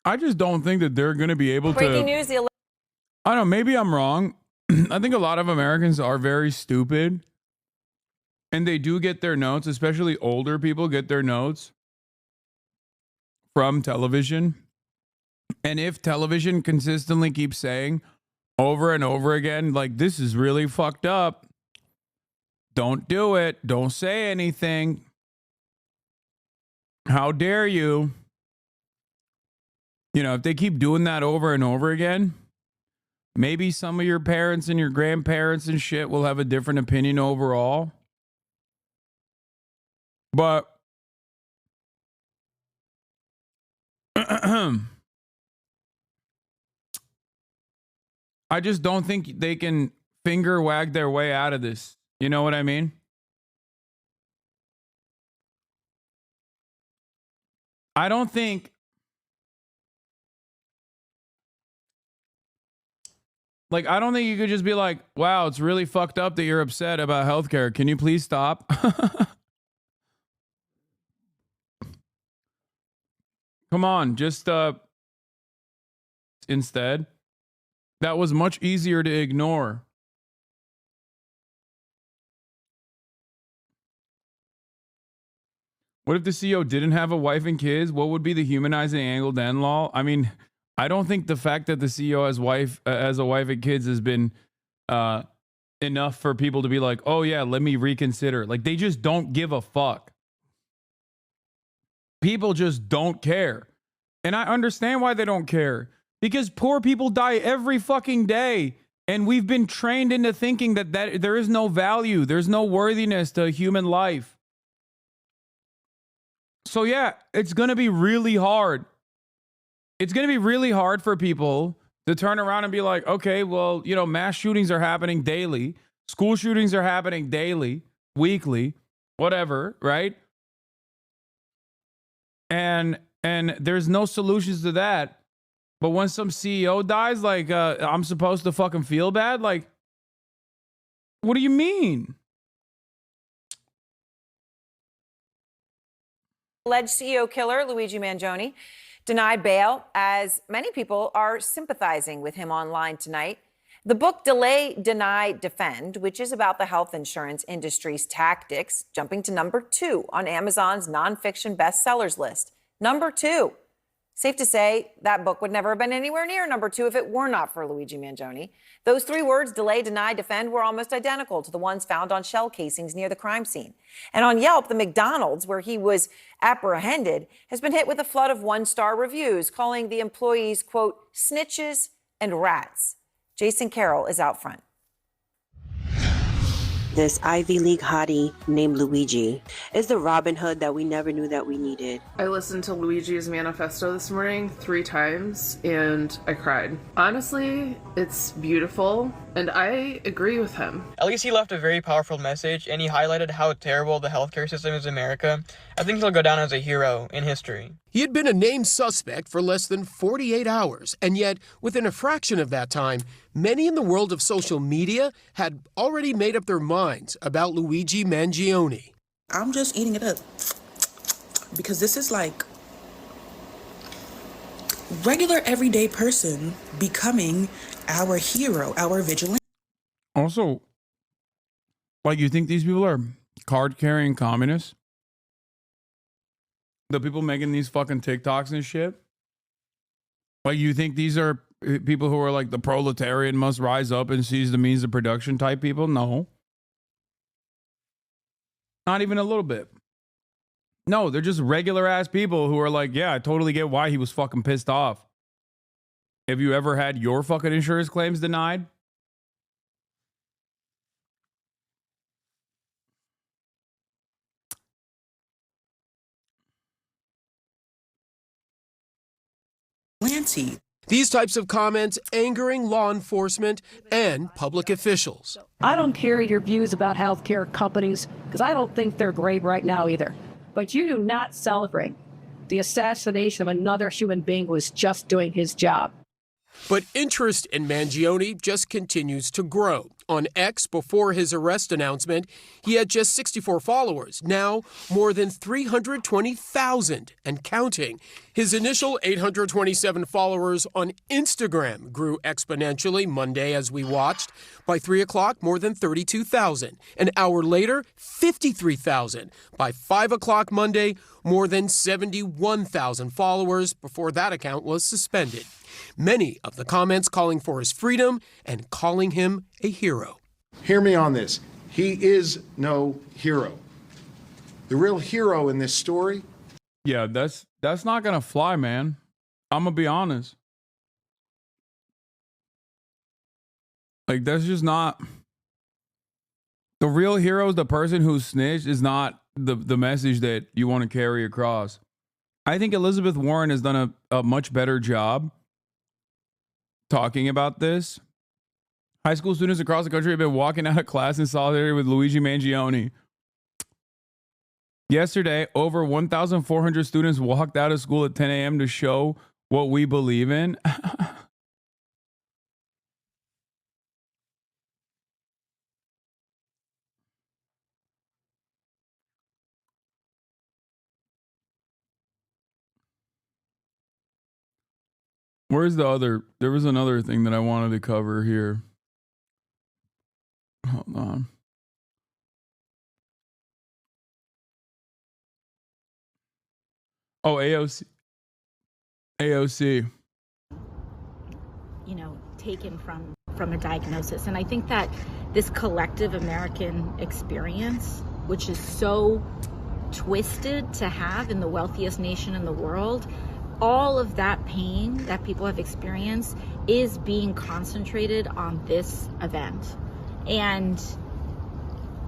I just don't think that they're going to be able to. Breaking news. I don't know. Maybe I'm wrong. I think a lot of Americans are very stupid. And they do get their notes, especially older people get their notes from television. And if television consistently keeps saying over and over again, like, this is really fucked up, don't do it, don't say anything, how dare you? You know, if they keep doing that over and over again, maybe some of your parents and your grandparents and shit will have a different opinion overall. But I just don't think they can finger wag their way out of this. You know what I mean? I don't think you could just be like, wow, it's really fucked up that you're upset about healthcare. Can you please stop? Come on, just instead. That was much easier to ignore. What if the CEO didn't have a wife and kids? What would be the humanizing angle then, lol? I mean, I don't think the fact that the CEO has a wife and kids has been enough for people to be like, oh yeah, let me reconsider. Like, they just don't give a fuck. People just don't care. And I understand why they don't care. Because poor people die every fucking day. And we've been trained into thinking that there is no value. There's no worthiness to human life. So yeah, it's going to be really hard. It's going to be really hard for people to turn around and be like, okay, well, you know, mass shootings are happening daily. School shootings are happening daily, weekly, whatever, right? And there's no solutions to that. But when some CEO dies, like, I'm supposed to fucking feel bad? Like, what do you mean? Alleged CEO killer Luigi Mangione denied bail, as many people are sympathizing with him online tonight. The book Delay, Deny, Defend, which is about the health insurance industry's tactics, jumping to number 2 on Amazon's nonfiction bestsellers list. Number 2. Safe to say that book would never have been anywhere near number 2 if it were not for Luigi Mangione. Those 3 words, delay, deny, defend, were almost identical to the ones found on shell casings near the crime scene. And on Yelp, the McDonald's where he was apprehended has been hit with a flood of 1-star reviews, calling the employees, quote, snitches and rats. Jason Carroll is out front. This Ivy League hottie named Luigi is the Robin Hood that we never knew that we needed. I listened to Luigi's manifesto this morning 3 times and I cried. Honestly, it's beautiful and I agree with him. At least he left a very powerful message and he highlighted how terrible the healthcare system is in America. I think he'll go down as a hero in history. He had been a named suspect for less than 48 hours, and yet, within a fraction of that time, many in the world of social media had already made up their minds about Luigi Mangione. I'm just eating it up because this is like regular everyday person becoming our hero, our vigilante. Also, like, you think these people are card-carrying communists? The people making these fucking TikToks and shit? Like, you think these are people who are like the proletariat must rise up and seize the means of production type people? No. Not even a little bit. No, they're just regular ass people who are like, yeah, I totally get why he was fucking pissed off. Have you ever had your fucking insurance claims denied? These types of comments angering law enforcement and public officials. I don't care your views about healthcare companies, because I don't think they're great right now either. But you do not celebrate the assassination of another human being who was just doing his job. But interest in Mangione just continues to grow. On X, before his arrest announcement, he had just 64 followers. Now, more than 320,000 and counting. His initial 827 followers on Instagram grew exponentially Monday as we watched. By 3 o'clock, more than 32,000. An hour later, 53,000. By 5 o'clock Monday, more than 71,000 followers before that account was suspended. Many of the comments calling for his freedom and calling him a hero. Hear me on this. He is no hero. The real hero in this story. Yeah, that's not gonna fly, man. I'm gonna be honest. Like, that's just not. The real hero is the person who snitched, is not the message that you want to carry across. I think Elizabeth Warren has done a much better job talking about this. High school students across the country have been walking out of class in solidarity with Luigi Mangione. Yesterday, over 1,400 students walked out of school at 10 a.m. to show what we believe in. Where's the other? There was another thing that I wanted to cover here. Hold on. Oh, AOC. AOC. Taken from a diagnosis. And I think that this collective American experience, which is so twisted to have in the wealthiest nation in the world, all of that pain that people have experienced is being concentrated on this event. And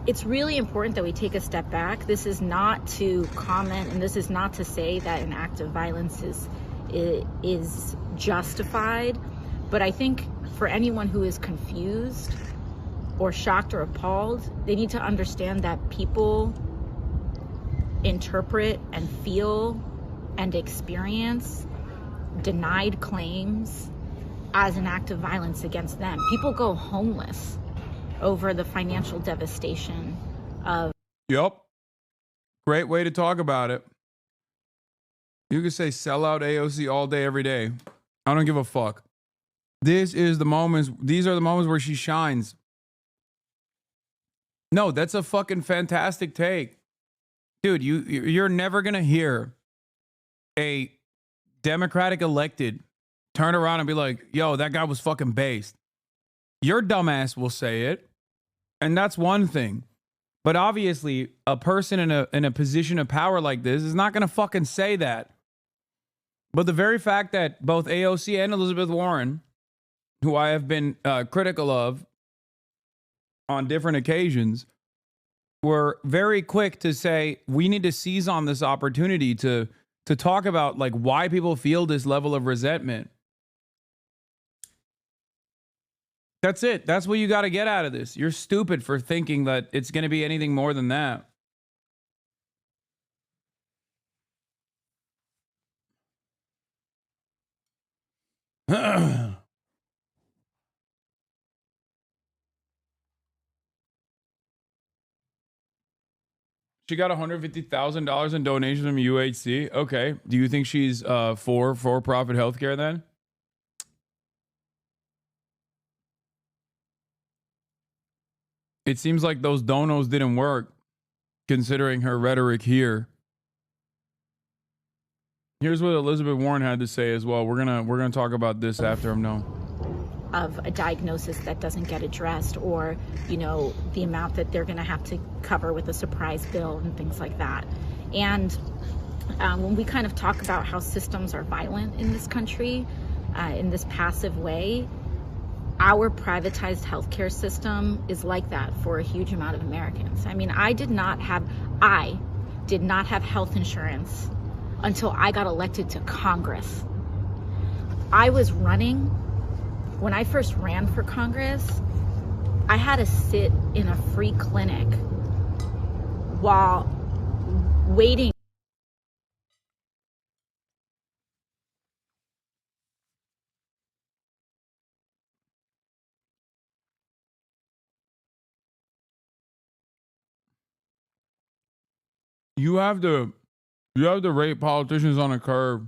it's really important that we take a step back. This is not to comment, and this is not to say that an act of violence is justified. But I think for anyone who is confused or shocked or appalled, they need to understand that people interpret and feel and experience denied claims as an act of violence against them. People go homeless over the financial devastation of. Yep. Great way to talk about it. You could say sell out AOC all day, every day. I don't give a fuck. These are the moments where she shines. No, that's a fucking fantastic take. Dude, you're never going to hear a Democratic elected turn around and be like, yo, that guy was fucking based. Your dumbass will say it. And that's one thing. But obviously, a person in a position of power like this is not going to fucking say that. But the very fact that both AOC and Elizabeth Warren, who I have been critical of on different occasions, were very quick to say, we need to seize on this opportunity to talk about like why people feel this level of resentment. That's it. That's what you got to get out of this. You're stupid for thinking that it's going to be anything more than that. She got $150,000 in donations from UHC. Okay. Do you think she's for-profit healthcare then? It seems like those donos didn't work, considering her rhetoric here. Here's what Elizabeth Warren had to say as well. We're gonna talk about this after I'm done. Of a diagnosis that doesn't get addressed, or the amount that they're going to have to cover with a surprise bill and things like that. And when we kind of talk about how systems are violent in this country, in this passive way, our privatized healthcare system is like that for a huge amount of Americans. I mean, I did not have health insurance until I got elected to Congress. I was running. When I first ran for Congress, I had to sit in a free clinic while waiting. you have to rate politicians on a curve.